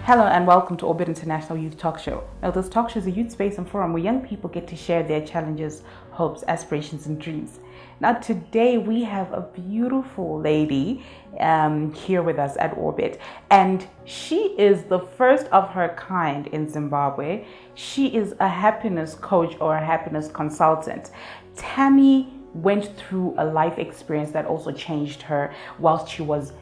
Hello and welcome to Orbit International Youth Talk Show. Now, this talk show is a youth space and forum where young people get to share their challenges, hopes, aspirations, and dreams. Now, today we have a beautiful lady here with us at Orbit, and she is the first of her kind in Zimbabwe. She is a happiness coach or a happiness consultant. Tammy went through a life experience that also changed her whilst she was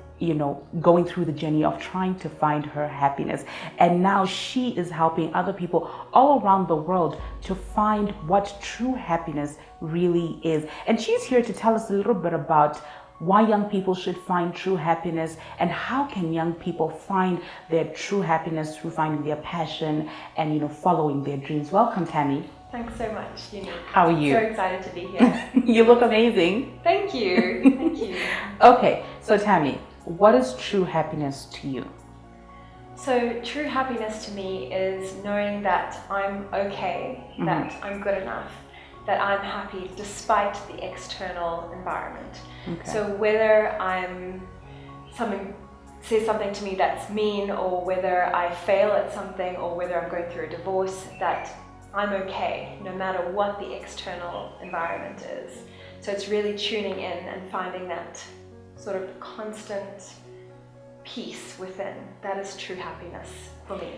going through the journey of trying to find her happiness. And now she is helping other people all around the world to find what true happiness really is. And she's here to tell us a little bit about why young people should find true happiness and how can young people find their true happiness through finding their passion and, following their dreams. Welcome, Tammy. Thanks so much, Unique. How are you? So excited to be here. You look amazing. Thank you. Thank you. Okay, so Tammy, what is true happiness to you? So true happiness to me is knowing that I'm okay, that I'm good enough, that I'm happy despite the external environment. Okay. So whether someone says something to me that's mean, or whether I fail at something, or whether I'm going through a divorce, that I'm okay no matter what the external environment is. So it's really tuning in and finding that sort of constant peace within. That is true happiness for me.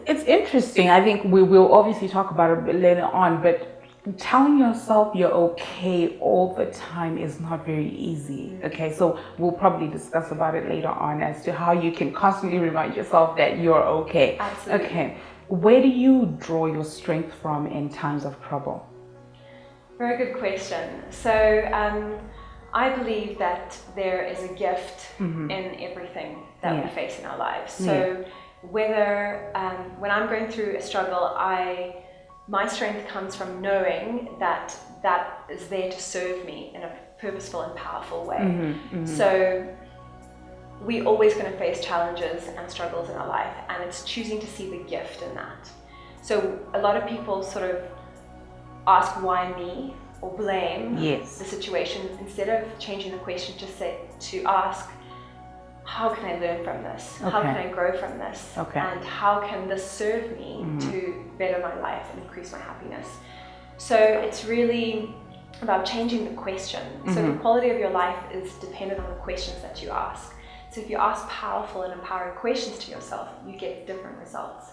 It's interesting. I think we will obviously talk about it a bit later on, but telling yourself you're okay all the time is not very easy. Okay, so we'll probably discuss about it later on as to how you can constantly remind yourself that you're okay. Absolutely. Okay, where do you draw your strength from in times of trouble? Very good question. So I believe that there is a gift in everything that we face in our lives. So whether when I'm going through a struggle, my strength comes from knowing that that is there to serve me in a purposeful and powerful way. So we're always going to face challenges and struggles in our life, and it's choosing to see the gift in that. So a lot of people sort of ask, why me? Or blame the situation, instead of changing the question to ask, how can I learn from this? Okay. How can I grow from this? Okay. And how can this serve me to better my life and increase my happiness? So it's really about changing the question. So the quality of your life is dependent on the questions that you ask. So if you ask powerful and empowering questions to yourself, you get different results.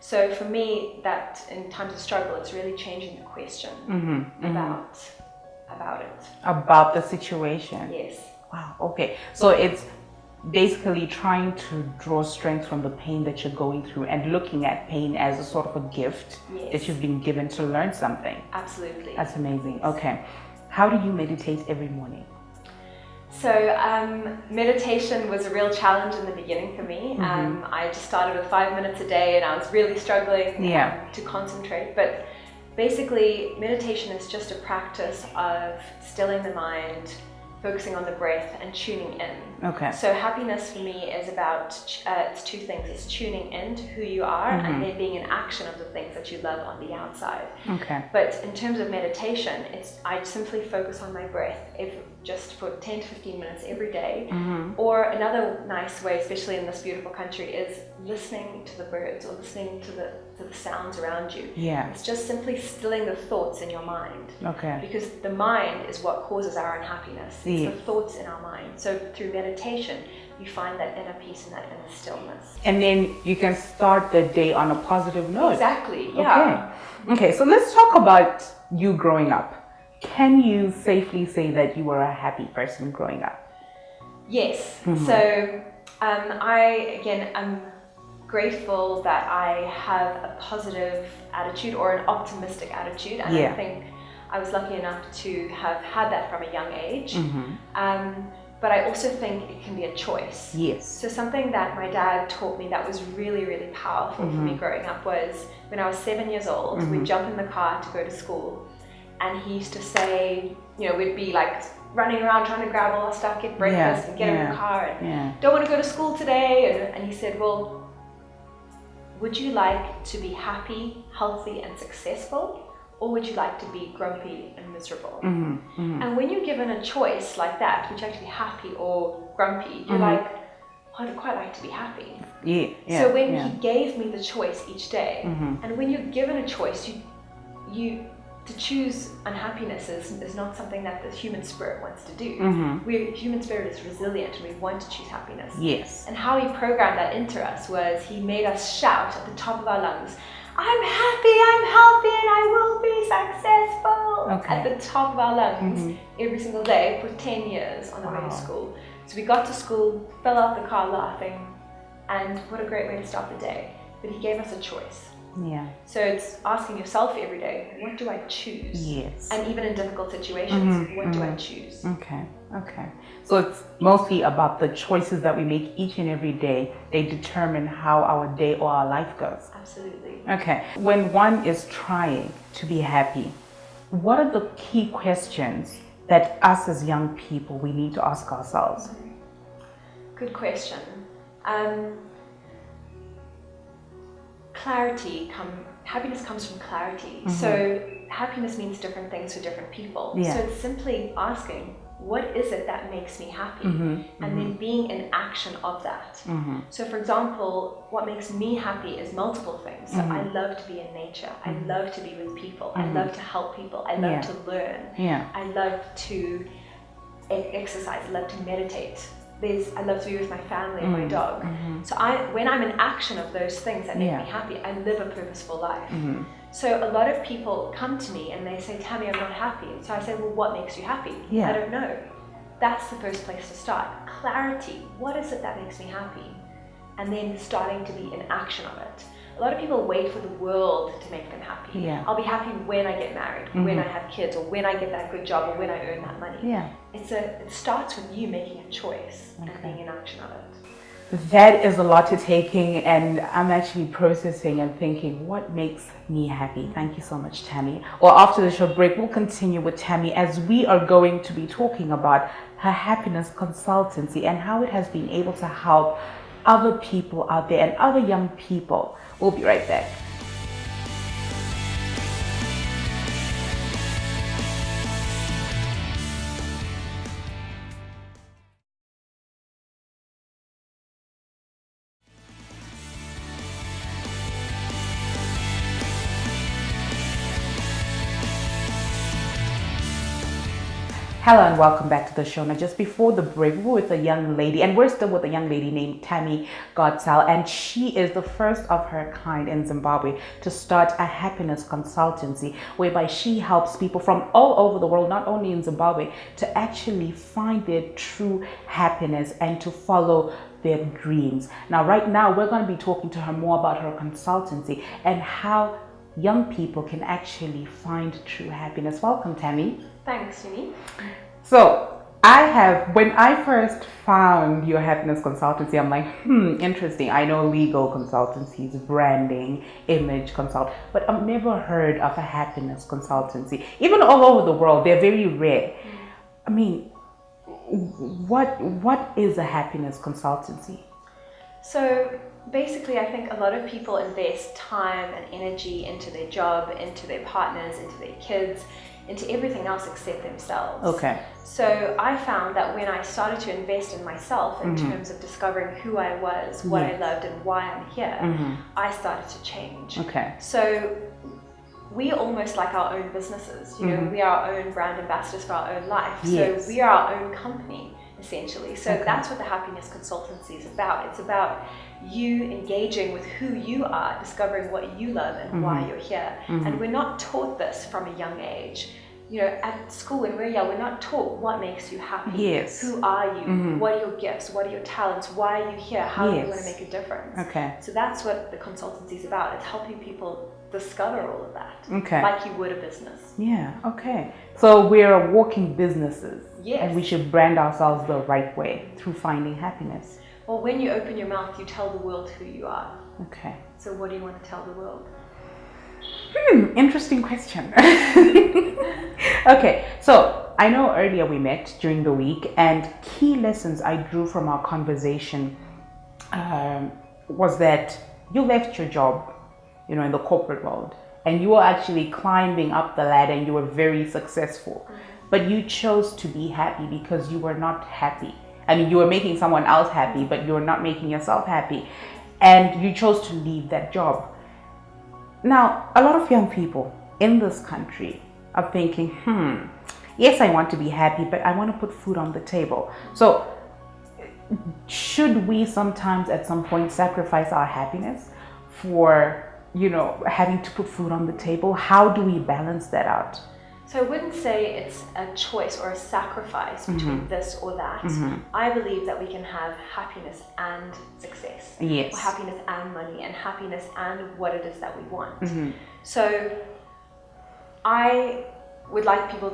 So for me, that in times of struggle, it's really changing the question about it. About the situation. Yes. Wow. Okay. So it's basically trying to draw strength from the pain that you're going through and looking at pain as a sort of a gift that you've been given to learn something. Absolutely. That's amazing. Okay. How do you meditate every morning? So meditation was a real challenge in the beginning for me. I just started with 5 minutes a day, and I was really struggling to concentrate. But basically, meditation is just a practice of stilling the mind, focusing on the breath, and tuning in. Okay. So happiness for me is about, it's two things. It's tuning in to who you are and then being in action of the things that you love on the outside. Okay. But in terms of meditation, I simply focus on my breath just for 10 to 15 minutes every day. Or another nice way, especially in this beautiful country, is listening to the birds or listening to the sounds around you. Yeah. It's just simply stilling the thoughts in your mind. Okay. Because the mind is what causes our unhappiness. It's the thoughts in our mind. So through meditation, you find that inner peace and that inner stillness. And then you can start the day on a positive note. Exactly, yeah. Okay, so let's talk about you growing up. Can you safely say that you were a happy person growing up? Yes. So I'm grateful that I have a positive attitude or an optimistic attitude, and I think I was lucky enough to have had that from a young age. But I also think it can be a choice. Yes. So something that my dad taught me that was really, really powerful for me growing up was when I was 7 years old, we'd jump in the car to go to school, and he used to say, we'd be like running around trying to grab all our stuff, get breakfast and get in the car, and don't want to go to school today. And he said, well, would you like to be happy, healthy, and successful? Or would you like to be grumpy and miserable? And when you're given a choice like that, which actually happy or grumpy, you're like, I'd quite like to be happy. So when he gave me the choice each day, and when you're given a choice, you to choose unhappiness is not something that the human spirit wants to do. Human spirit is resilient and we want to choose happiness. Yes. And how he programmed that into us was he made us shout at the top of our lungs, I'm happy, I'm healthy, and I will be successful at the top of our lungs every single day for 10 years on the way to school. So we got to school, fell out the car laughing, and what a great way to start the day. But he gave us a choice. Yeah. So it's asking yourself every day, what do I choose? Yes. And even in difficult situations, what do I choose? Okay. So it's mostly about the choices that we make each and every day. They determine how our day or our life goes. Absolutely. Okay. When one is trying to be happy, what are the key questions that us as young people, we need to ask ourselves? Good question. Happiness comes from clarity. So happiness means different things for different people. So it's simply asking, what is it that makes me happy? And then being in action of that. So for example, what makes me happy is multiple things. So I love to be in nature. I love to be with people. I love to help people. I love to learn. I love to exercise. I love to meditate. I love to be with my family and my dog. So when I'm in action of those things that make me happy, I live a purposeful life. So a lot of people come to me and they say, Tammy, I'm not happy. So I say, well, what makes you happy? I don't know. That's the first place to start. Clarity. What is it that makes me happy? And then starting to be in action of it. A lot of people wait for the world to make them happy. I'll be happy when I get married, when I have kids, or when I get that good job, or when I earn that money. It starts with you making a choice and being in action of it. That is a lot to take in, and I'm actually processing and thinking, what makes me happy? Thank you so much, Tammy. Well, after the short break, we'll continue with Tammy as we are going to be talking about her happiness consultancy and how it has been able to help other people out there and other young people. We'll be right back. Hello and welcome back to the show. Now, just before the break, we were with a young lady, and we're still with a young lady named Tammy Godsall, and she is the first of her kind in Zimbabwe to start a happiness consultancy whereby she helps people from all over the world, not only in Zimbabwe, to actually find their true happiness and to follow their dreams. Now, right now, we're going to be talking to her more about her consultancy and how young people can actually find true happiness. Welcome, Tammy. Thanks, Unique. So when I first found your happiness consultancy, I'm like, interesting. I know legal consultancies, branding, image consult, but I've never heard of a happiness consultancy. Even all over the world, they're very rare. I mean, what is a happiness consultancy? So basically, I think a lot of people invest time and energy into their job, into their partners, into their kids, into everything else except themselves. Okay. So I found that when I started to invest in myself in terms of discovering who I was, what I loved, and why I'm here, I started to change. Okay. So we almost like our own businesses. You know, we are our own brand ambassadors for our own life. Yes. So we are our own company, essentially. So that's what the happiness consultancy is about. It's about you engaging with who you are, discovering what you love and why you're here. And we're not taught this from a young age. You know, at school when we're young, we're not taught what makes you happy. Yes. Who are you? What are your gifts? What are your talents? Why are you here? How do you want to make a difference? Okay. So that's what the consultancy is about. It's helping people discover all of that. Okay. Like you would a business. Yeah, okay. So we're walking businesses. Yes. And we should brand ourselves the right way through finding happiness. Well, when you open your mouth, you tell the world who you are. Okay. So what do you want to tell the world? Interesting question. Okay, so I know earlier we met during the week, and key lessons I drew from our conversation was that you left your job, you know, in the corporate world, and you were actually climbing up the ladder and you were very successful, but you chose to be happy because you were not happy I mean, you were making someone else happy, but you're not making yourself happy. And you chose to leave that job. Now, a lot of young people in this country are thinking, yes, I want to be happy, but I want to put food on the table. So should we sometimes at some point sacrifice our happiness for, having to put food on the table? How do we balance that out? So I wouldn't say it's a choice or a sacrifice between this or that. I believe that we can have happiness and success. Yes. Or happiness and money, and happiness and what it is that we want. So I would like people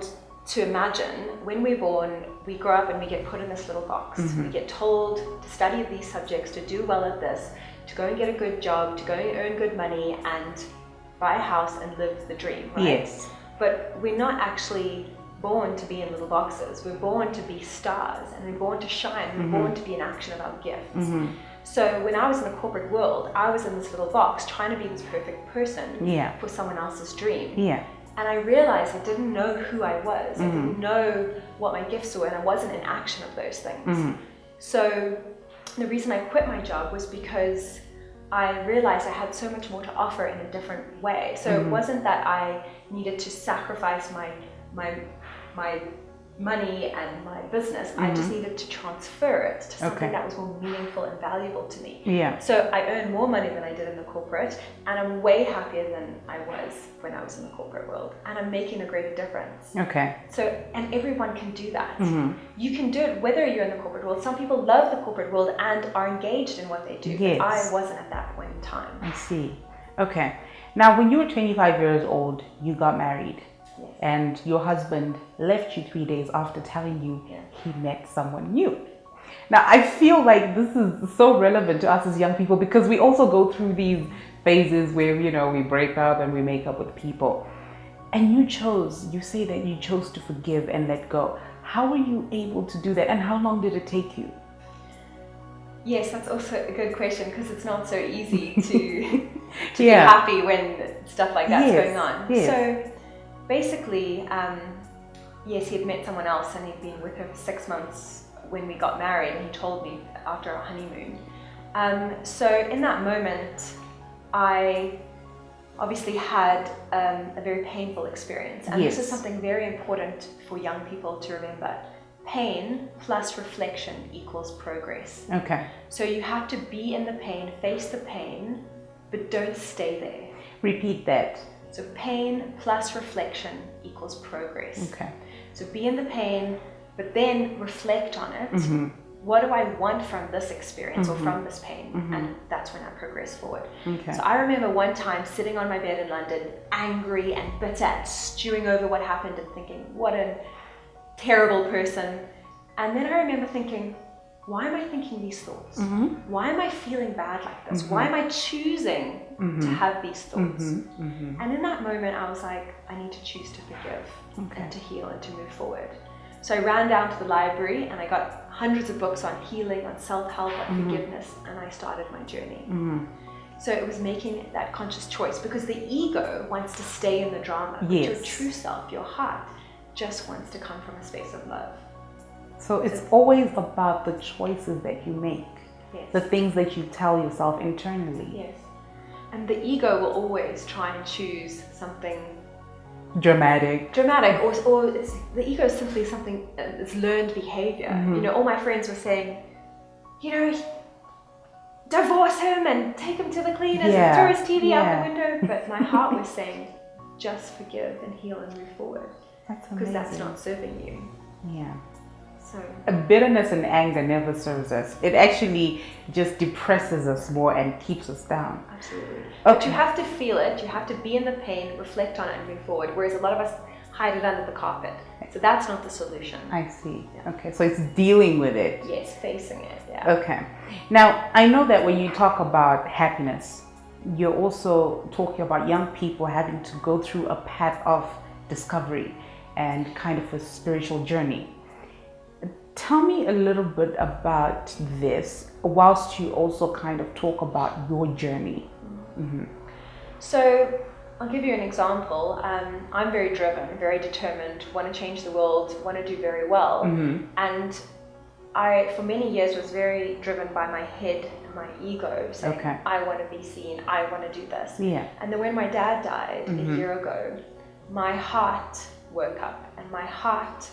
to imagine when we're born, we grow up and we get put in this little box. We get told to study these subjects, to do well at this, to go and get a good job, to go and earn good money and buy a house and live the dream, right? Yes. But we're not actually born to be in little boxes. We're born to be stars, and we're born to shine. We're born to be in action of our gifts. So when I was in the corporate world, I was in this little box trying to be this perfect person for someone else's dream. And I realized I didn't know who I was. I didn't know what my gifts were, and I wasn't in action of those things. So the reason I quit my job was because I realized I had so much more to offer in a different way. So it wasn't that I needed to sacrifice my money and my business. I just needed to transfer it to something that was more meaningful and valuable to me. So I earn more money than I did in the corporate, and I'm way happier than I was when I was in the corporate world, and I'm making a greater difference. So, and everyone can do that. You can do it whether you're in the corporate world. Some people love the corporate world and are engaged in what they do, but I wasn't at that point in time. I see. Okay. Now, when you were 25 years old, you got married. And your husband left you 3 days after telling you he met someone new. Now, I feel like this is so relevant to us as young people, because we also go through these phases where, we break up and we make up with people. And you say that you chose to forgive and let go. How were you able to do that, and how long did it take you? Yes, that's also a good question, because it's not so easy to be happy when stuff like that's going on. So basically, yes, he had met someone else and he'd been with her for 6 months when we got married, and he told me after our honeymoon. So in that moment, I obviously had a very painful experience. And this is something very important for young people to remember. Pain plus reflection equals progress. So you have to be in the pain, face the pain, but don't stay there. Repeat that. So pain plus reflection equals progress. So be in the pain, but then reflect on it. What do I want from this experience or from this pain? And that's when I progress forward. So I remember one time sitting on my bed in London, angry and bitter and stewing over what happened and thinking, what a terrible person. And then I remember thinking, why am I thinking these thoughts? Why am I feeling bad like this? Why am I choosing to have these thoughts? And in that moment, I was like, I need to choose to forgive and to heal and to move forward. So I ran down to the library and I got hundreds of books on healing, on self-help, on forgiveness, and I started my journey. So it was making that conscious choice, because the ego wants to stay in the drama, but your true self, your heart, just wants to come from a space of love. So it's always about the choices that you make, the things that you tell yourself internally. And the ego will always try and choose something dramatic, or the ego is simply something, it's learned behavior. All my friends were saying, divorce him and take him to the cleaners and throw his TV out the window. But my heart was saying, just forgive and heal and move forward. That's amazing. Because that's not serving you. So bitterness and anger never serves us. It actually just depresses us more and keeps us down. Absolutely. But you have to feel it. You have to be in the pain, reflect on it, and move forward. Whereas a lot of us hide it under the carpet. So that's not the solution. I see. Okay, so it's dealing with it. Yes, facing it. Okay. Now, I know that when you talk about happiness, you're also talking about young people having to go through a path of discovery and kind of a spiritual journey. Tell me a little bit about this, whilst you also kind of talk about your journey. So I'll give you an example. I'm very driven, very determined, want to change the world, want to do very well. And I, for many years, was very driven by my head and my ego, saying, I want to be seen, I want to do this. Yeah. And then when my dad died a year ago, my heart woke up, and my heart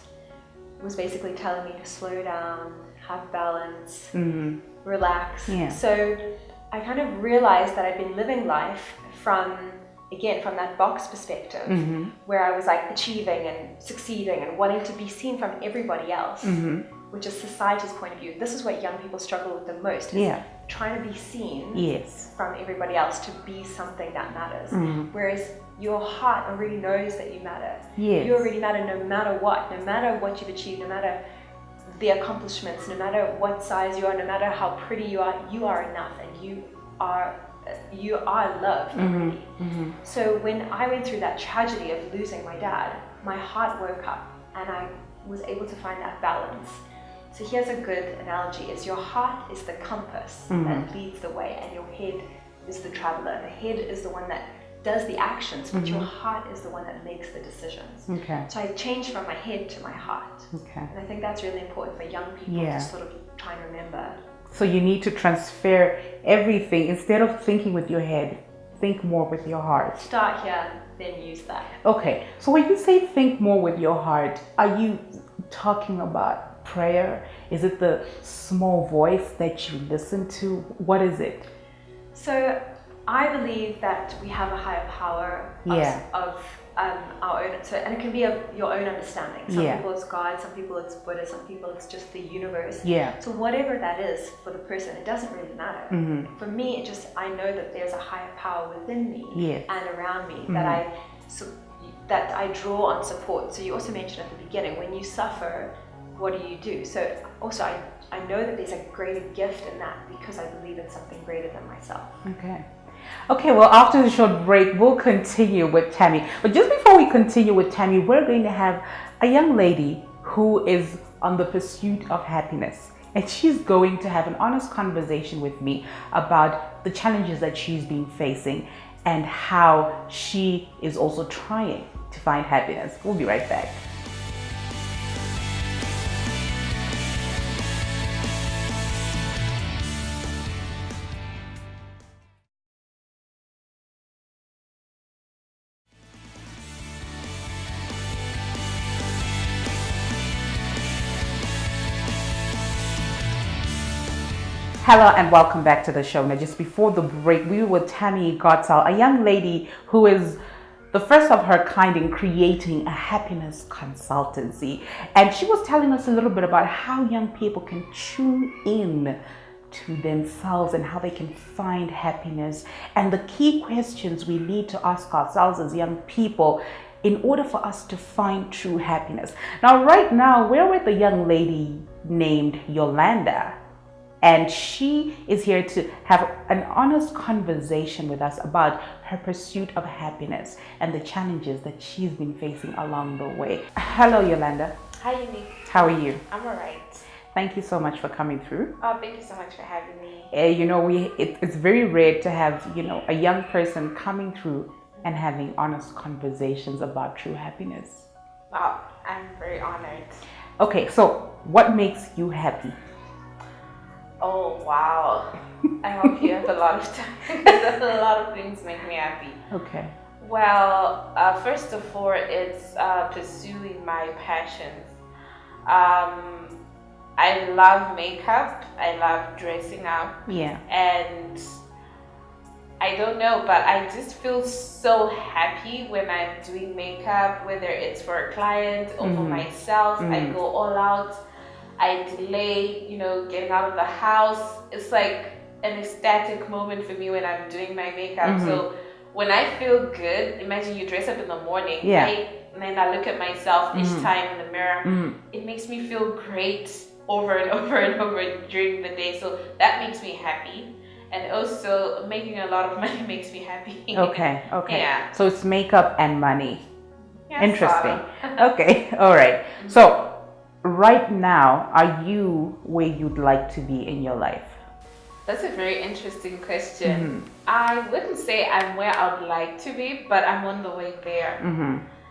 was basically telling me to slow down, have balance, relax. Yeah. So I kind of realized that I'd been living life from that box perspective, where I was like achieving and succeeding and wanting to be seen from everybody else, which is society's point of view. This is what young people struggle with the most, is trying to be seen from everybody else to be something that matters. Whereas your heart already knows that you matter. You already matter no matter what you've achieved, no matter the accomplishments, no matter what size you are, no matter how pretty you are enough, and you are loved already. So when I went through that tragedy of losing my dad, my heart woke up and I was able to find that balance. So here's a good analogy: is your heart is the compass that leads the way, and your head is the traveler. The head is the one that does the actions, but your heart is the one that makes the decisions. So I changed from my head to my heart. And I think that's really important for young people to sort of try and remember. So you need to transfer everything. Instead of thinking with your head, think more with your heart. Start here, then use that. Okay. So when you say think more with your heart, are you talking about prayer? Is it the small voice that you listen to? What is it? So I believe that we have a higher power of our own, and it can be of your own understanding. Some people it's God, some people it's Buddha, some people it's just the universe. So whatever that is for the person, it doesn't really matter. For me, I know that there's a higher power within me and around me that I draw on support. So you also mentioned at the beginning, when you suffer, what do? So also I know that there's a greater gift in that, because I believe in something greater than myself. Okay, well, after the short break, we'll continue with Tammy. But just before we continue with Tammy, we're going to have a young lady who is on the pursuit of happiness. And she's going to have an honest conversation with me about the challenges that she's been facing and how she is also trying to find happiness. We'll be right back. Hello and welcome back to the show. Now, just before the break, we were with Tammy Godsall, a young lady who is the first of her kind in creating a happiness consultancy. And she was telling us a little bit about how young people can tune in to themselves and how they can find happiness, and the key questions we need to ask ourselves as young people in order for us to find true happiness. Now, right now, we're with a young lady named Yolanda. And she is here to have an honest conversation with us about her pursuit of happiness and the challenges that she's been facing along the way. Hello, Yolanda. Hi, Unique. How are you? I'm all right. Thank you so much for coming through. Oh, thank you so much for having me. It's very rare to have, a young person coming through and having honest conversations about true happiness. Oh, I'm very honored. Okay, so what makes you happy? Oh, wow. I hope you have a lot of time. A lot of things make me happy. Okay. Well, first of all, it's pursuing my passions. I love makeup. I love dressing up. Yeah. And I don't know, but I just feel so happy when I'm doing makeup, whether it's for a client or for myself. I go all out. I delay, getting out of the house. It's like an ecstatic moment for me when I'm doing my makeup. So when I feel good, imagine you dress up in the morning, right? And then I look at myself each time in the mirror. It makes me feel great over and over and over during the day. So that makes me happy. And also making a lot of money makes me happy. Okay. Yeah. So it's makeup and money. Yeah, interesting. Okay, all right. So right now, are you where you'd like to be in your life? That's a very interesting question. I wouldn't say I'm where I would like to be, but I'm on the way there.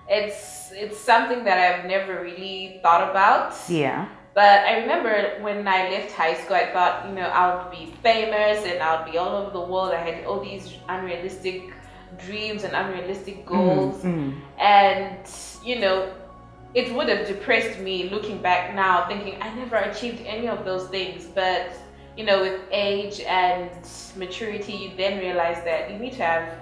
It's something that I've never really thought about. Yeah. But I remember when I left high school, I thought, I would be famous and I would be all over the world. I had all these unrealistic dreams and unrealistic goals. And, it would have depressed me looking back now, thinking I never achieved any of those things. But, with age and maturity, you then realize that you need to have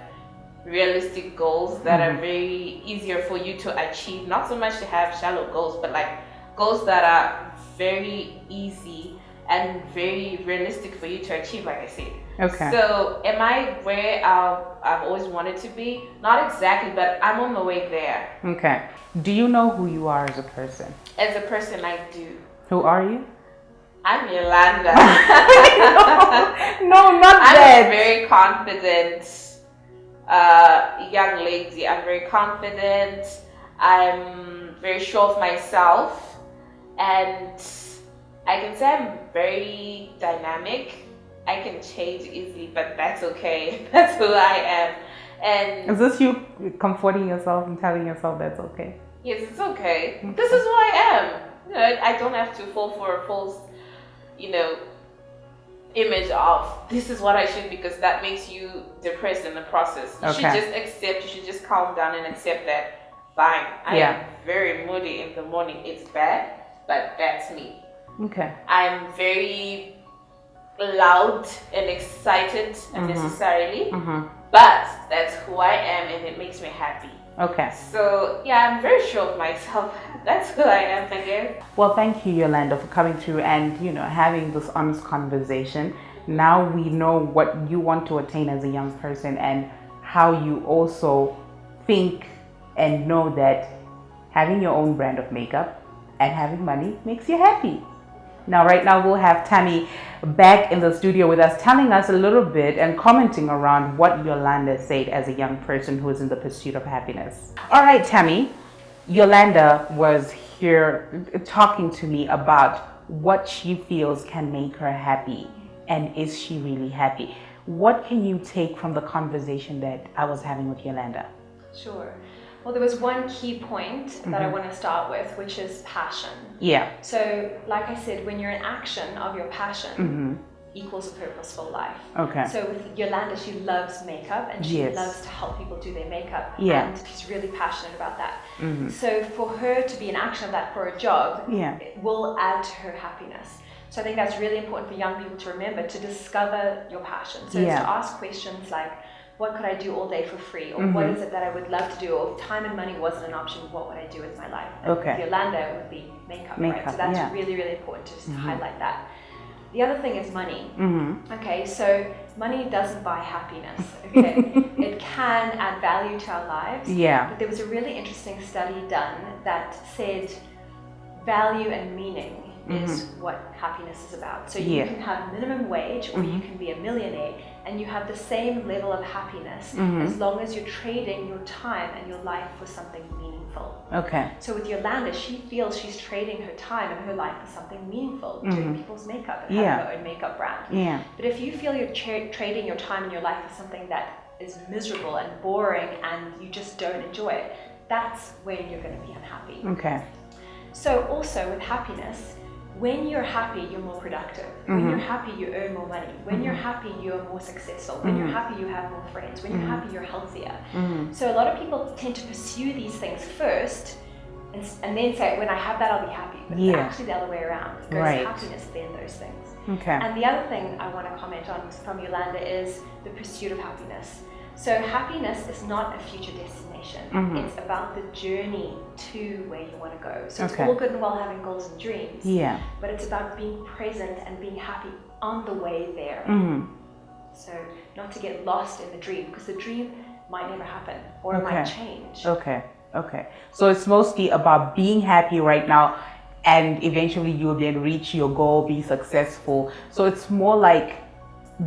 realistic goals that are very easier for you to achieve. Not so much to have shallow goals, but like goals that are very easy and very realistic for you to achieve, like I said. Okay. So am I where I've always wanted to be? Not exactly, but I'm on the way there. Okay. Do you know who you are as a person? As a person, I do. Who are you? I'm Yolanda. No, not I'm that. a very confident young lady. I'm very confident. I'm very sure of myself. And I can say I'm very dynamic. I can change easily, but that's okay. That's who I am. And is this you comforting yourself and telling yourself that's okay? Yes, it's okay. This is who I am. I don't have to fall for a false, image of this is what I should, because that makes you depressed in the process. You should just accept. You should just calm down and accept that. Fine. I am very moody in the morning. It's bad. But that's me. Okay. I'm very loud and excited unnecessarily, but that's who I am and it makes me happy. Okay. So yeah, I'm very sure of myself. That's who I am, I guess. Well, thank you, Yolanda, for coming through and having this honest conversation. Now we know what you want to attain as a young person and how you also think and know that having your own brand of makeup and having money makes you happy. Now, right now, we'll have Tammy back in the studio with us, telling us a little bit and commenting around what Yolanda said as a young person who is in the pursuit of happiness. All right, Tammy, Yolanda was here talking to me about what she feels can make her happy, and is she really happy? What can you take from the conversation that I was having with Yolanda? Sure. Well, there was one key point that I want to start with, which is passion. Yeah. So, like I said, when you're in action of your passion, equals a purposeful life. Okay. So with Yolanda, she loves makeup and she loves to help people do their makeup. Yeah. And she's really passionate about that. So for her to be in action of that for a job, it will add to her happiness. So I think that's really important for young people to remember, to discover your passion. So it's to ask questions like, what could I do all day for free? Or what is it that I would love to do? Or if time and money wasn't an option, what would I do with my life? And with Yolanda, it would be makeup, right? So that's really, really important to just highlight that. The other thing is money. Okay, so money doesn't buy happiness. Okay, it can add value to our lives. Yeah. But there was a really interesting study done that said value and meaning is what happiness is about. So you can have minimum wage or you can be a millionaire and you have the same level of happiness as long as you're trading your time and your life for something meaningful. Okay. So with Yolanda, she feels she's trading her time and her life for something meaningful, doing people's makeup and having her own makeup brand. Yeah. But if you feel you're trading your time and your life for something that is miserable and boring and you just don't enjoy it, that's when you're going to be unhappy. Okay. So also with happiness, when you're happy, you're more productive. When you're happy, you earn more money. When you're happy, you're more successful. When you're happy, you have more friends. When you're happy, you're healthier. So a lot of people tend to pursue these things first and then say, when I have that, I'll be happy. But it's actually the other way around. It goes happiness, then those things. Okay. And the other thing I want to comment on from Yolanda is the pursuit of happiness. So happiness is not a future destination. It's about the journey to where you want to go. So it's all good and well having goals and dreams. Yeah. But it's about being present and being happy on the way there. So not to get lost in the dream, because the dream might never happen or it might change. Okay. So it's mostly about being happy right now, and eventually you'll then reach your goal, be successful. So it's more like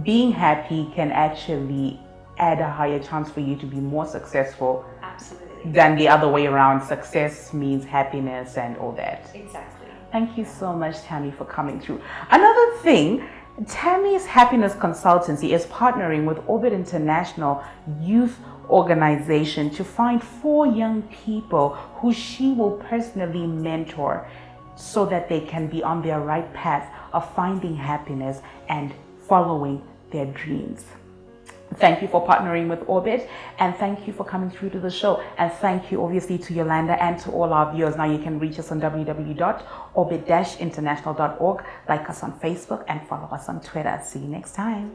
being happy can actually add a higher chance for you to be more successful. Absolutely. Than the other way around. Success means happiness and all that. Exactly. Thank you so much, Tammy, for coming through. Another thing, Tammy's happiness consultancy is partnering with Orbit International Youth Organization to find 4 young people who she will personally mentor so that they can be on their right path of finding happiness and following their dreams. Thank you for partnering with Orbit, and thank you for coming through to the show, and thank you obviously to Yolanda and to all our viewers. Now you can reach us on www.orbit-international.org, like us on Facebook, and follow us on Twitter. See you next time.